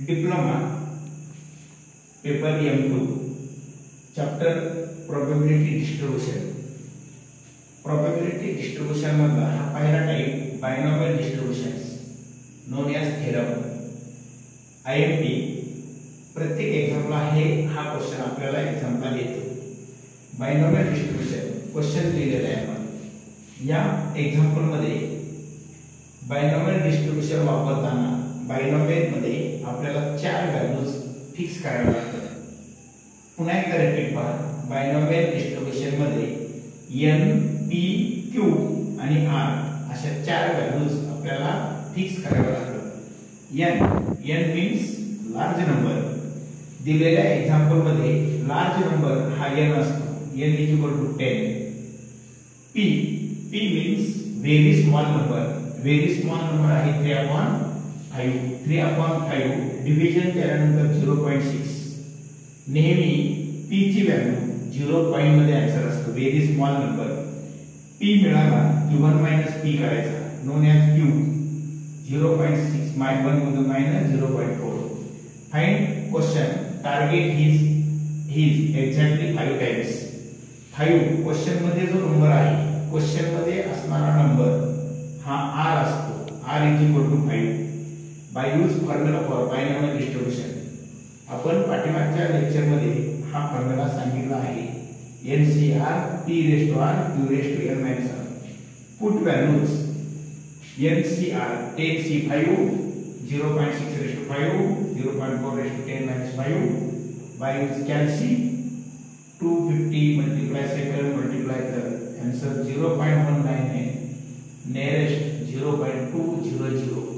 Diploma paper M2 chapter probability distribution. Probability distribution मधला हा पहिला type binomial distributions known as theorem. IMP प्रत्येक एक्झामला हा क्वेश्चन आपल्याला एक्झामला येतो. बायनॉमियल डिस्ट्रीब्यूशन क्वेश्चन दिलेला आहे आपण. या एक्झाम्पल मध्ये बायनॉमियल डिस्ट्रीब्यूशन वापरताना बायनॉमियल मध्ये आपल्याला 4 व्हॅल्यूज फिक्स कराव्या लागतात. पुन्हा एकदा रिपीट पहा. बायनॉमियल डिस्ट्रीब्यूशन मध्ये n, p, q आणि r अशा 4 व्हॅल्यूज आपल्याला फिक्स कराव्या लागतात. n means large number. दिलेल्या एक्झाम्पल मध्ये लार्ज नंबर हा n असतो. n = 10. p means very small number. Very small number आहे 3/5. 3/5 डिव्हिजन केल्यानंतर 0.6. नेहमी p ची व्हॅल्यू 0 पॉइंट मध्ये आन्सर असतो. Very small number. p मिळाला की 1 - p करायचा नोन एज q. 0.6 -1 मधून -0.4. Find question target his exactly 5 times. 5 question मध्ये जो नंबर आहे, क्वेश्चन मध्ये असणारा नंबर हा r असतो. r = 5. By use formula for binomial distribution. आपण पाठीमागच्या लेक्चर मध्ये हा फॉर्म्युला सांगितला आहे. NCR P⁻r Q⁻n -r. Put values NCR 10C5 0.6/5 0.4/10 - 5 by use calci 250 multiply second multiply the answer 0.199 nearest 0.200.